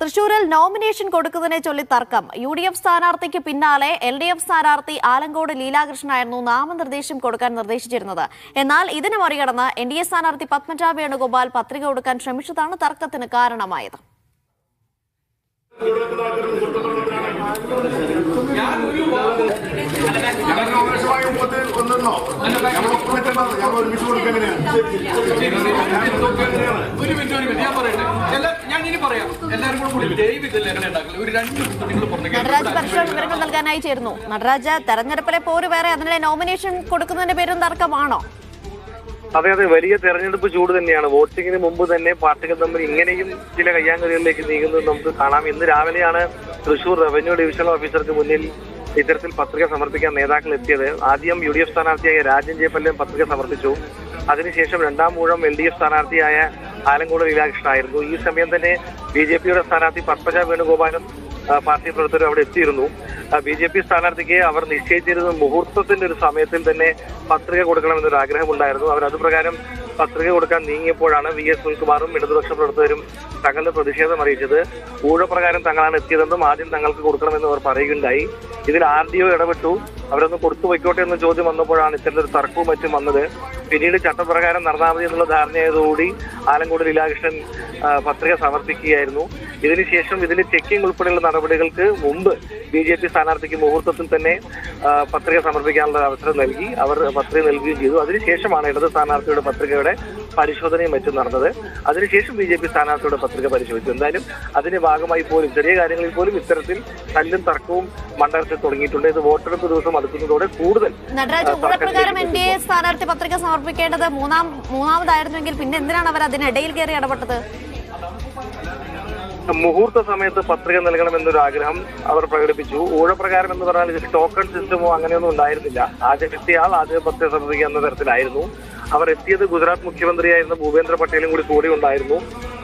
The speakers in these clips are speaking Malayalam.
തൃശൂരിൽ നോമിനേഷൻ കൊടുക്കുന്നതിനെ ചൊല്ലി തർക്കം. UDF സ്ഥാനാർത്ഥിക്ക് പിന്നാലെ LDF സ്ഥാനാർത്ഥി ആലങ്കോട് ലീലാകൃഷ്ണനായിരുന്നു നാമനിർദ്ദേശം കൊടുക്കാൻ നിർദ്ദേശിച്ചിരുന്നത്. എന്നാൽ ഇതിനെ മറികടന്ന് NDA സ്ഥാനാർത്ഥി പത്മജ വേണുഗോപാൽ പത്രിക കൊടുക്കാൻ ശ്രമിച്ചതാണ് തർക്കത്തിന് കാരണമായത്. നടരാജ് പരിശോധന വിവരങ്ങൾ നൽകാനായി ചേർന്നു. നടരാജ്, തെരഞ്ഞെടുപ്പിലെ പോര് വേറെ, അതിനിടെ നോമിനേഷൻ കൊടുക്കുന്നതിന്റെ പേരും തർക്കമാണോ? അതെ, വലിയ തെരഞ്ഞെടുപ്പ് ചൂട് തന്നെയാണ്. വോട്ടിങ്ങിന് മുമ്പ് തന്നെ പാർട്ടികൾ തമ്മിൽ ഇങ്ങനെയും ചില കയ്യാങ്കളികളിലേക്ക് നീങ്ങുന്നത് നമുക്ക് കാണാം. ഇന്ന് രാവിലെയാണ് തൃശൂർ റവന്യൂ ഡിവിഷണൽ ഓഫീസർക്ക് മുന്നിൽ ഇത്തരത്തിൽ പത്രിക സമർപ്പിക്കാൻ നേതാക്കൾ എത്തിയത്. ആദ്യം UDF സ്ഥാനാർത്ഥിയായ രാജൻ ജയപ്പല്ലൻ പത്രിക സമർപ്പിച്ചു. അതിനുശേഷം രണ്ടാം ഊഴം LDF സ്ഥാനാർത്ഥിയായ ആലങ്കോട് ലീലാകൃഷ്ണനായിരുന്നു. ഈ സമയം തന്നെ BJPയുടെ സ്ഥാനാർത്ഥി പത്മജ വേണുഗോപാലും പാർട്ടി പ്രവർത്തകർ അവിടെ എത്തിയിരുന്നു. BJP സ്ഥാനാർത്ഥിക്ക് അവർ നിശ്ചയിച്ചിരുന്ന മുഹൂർത്തത്തിന്റെ ഒരു സമയത്തിൽ തന്നെ പത്രിക കൊടുക്കണമെന്നൊരു ആഗ്രഹമുണ്ടായിരുന്നു. അവർ അതുപ്രകാരം പത്രിക കൊടുക്കാൻ നീങ്ങിയപ്പോഴാണ് VS സുനിൽകുമാറും ഇടതുപക്ഷ പ്രവർത്തകരും തങ്ങളുടെ പ്രതിഷേധം അറിയിച്ചത്. ഊഴപ്രകാരം തങ്ങളാണ് എത്തിയതെന്നും ആദ്യം തങ്ങൾക്ക് കൊടുക്കണമെന്ന് അവർ പറയുകയുണ്ടായി. ഇതിൽ RDO ഇടപെട്ടു. അവരൊന്ന് കൊടുത്തു വയ്ക്കോട്ടെ എന്ന ചോദ്യം വന്നപ്പോഴാണ് ഇത്തരത്തിലൊരു തർക്കവും മറ്റും വന്നത്. പിന്നീട് ചട്ടപ്രകാരം നടന്നാൽ മതി എന്നുള്ള ധാരണയായതോടുകൂടി ആലങ്കോട് ലീലാകൃഷ്ണൻ പത്രിക സമർപ്പിക്കുകയായിരുന്നു. ഇതിനുശേഷം ഇതിൽ ചെക്കിംഗ് ഉൾപ്പെടെയുള്ള നടപടികൾക്ക് മുമ്പ് BJP സ്ഥാനാർത്ഥിക്ക് മുഹൂർത്തത്തിൽ തന്നെ പത്രിക സമർപ്പിക്കാനുള്ള അവസരം നൽകി. അവർ പത്രിക നൽകുകയും ചെയ്തു. അതിനുശേഷമാണ് ഇടത് സ്ഥാനാർത്ഥിയുടെ പത്രികയുടെ പരിശോധനയും മറ്റും നടന്നത്. അതിനുശേഷം BJP സ്ഥാനാർത്ഥിയുടെ പത്രിക പരിശോധിച്ചു. എന്തായാലും അതിന്റെ ഭാഗമായി പോലും ചെറിയ കാര്യങ്ങളിൽ പോലും ഇത്തരത്തിൽ തല്ലും തർക്കവും മണ്ഡലത്തിൽ തുടങ്ങിയിട്ടുണ്ട്. ഇത് വോട്ടെടുപ്പ് ദിവസം അടുക്കുന്നതോടെ കൂടുതൽ. നടരാജ്, ഊഴപ്രകാരം NDA സ്ഥാനാർത്ഥി പത്രിക സമർപ്പിക്കേണ്ടത് മൂന്നാമതായിരുന്നെങ്കിൽ പിന്നെ എന്തിനാണ് അവർ അതിനിടയിൽ കയറി ഇടപെട്ടത്? മുഹൂർത്ത സമയത്ത് പത്രിക നൽകണമെന്നൊരു ആഗ്രഹം അവർ പ്രകടിപ്പിച്ചു. ഊഴപ്രകാരം എന്ന് പറഞ്ഞാൽ ടോക്കൺ സിസ്റ്റമോ അങ്ങനെയൊന്നും ഉണ്ടായിരുന്നില്ല. ആദ്യം എത്തിയ ആൾ ആദ്യം പത്രിക സമർപ്പിക്കുക എന്ന തരത്തിലായിരുന്നു. അവർ എത്തിയത് ഗുജറാത്ത് മുഖ്യമന്ത്രിയായിരുന്ന ഭൂപേന്ദ്ര പട്ടേലും കൂടി ഉണ്ടായിരുന്നു.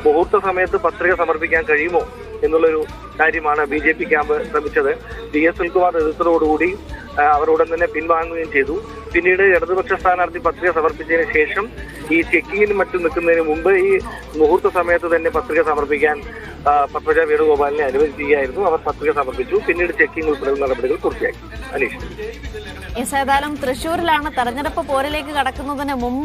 മുഹൂർത്ത സമയത്ത് പത്രിക സമർപ്പിക്കാൻ കഴിയുമോ എന്നുള്ളൊരു കാര്യമാണ് BJP ക്യാമ്പ് ശ്രമിച്ചത്. VS സുനിൽകുമാർ എതിർത്തതോടുകൂടി അവർ ഉടൻ തന്നെ പിൻവാങ്ങുകയും ചെയ്തു. പിന്നീട് ഇടതുപക്ഷ സ്ഥാനാർത്ഥി പത്രിക സമർപ്പിച്ചതിന് ശേഷം ഈ ചെക്കിങ്ങിനും മറ്റും നിൽക്കുന്നതിന് മുമ്പ് ഈ മുഹൂർത്ത സമയത്ത് തന്നെ പത്രിക സമർപ്പിക്കാൻ പത്മജ വേണുഗോപാലിനെ അനുവദിക്കുകയായിരുന്നു. അവർ പത്രിക സമർപ്പിച്ചു. പിന്നീട് ചെക്കിംഗ് ഉൾപ്പെടെയുള്ള നടപടികൾ പൂർത്തിയാക്കി. അനീഷ്, ഏതായാലും തൃശൂരിലാണ് തെരഞ്ഞെടുപ്പ് പോരിലേക്ക് കടക്കുന്നതിന് മുമ്പ്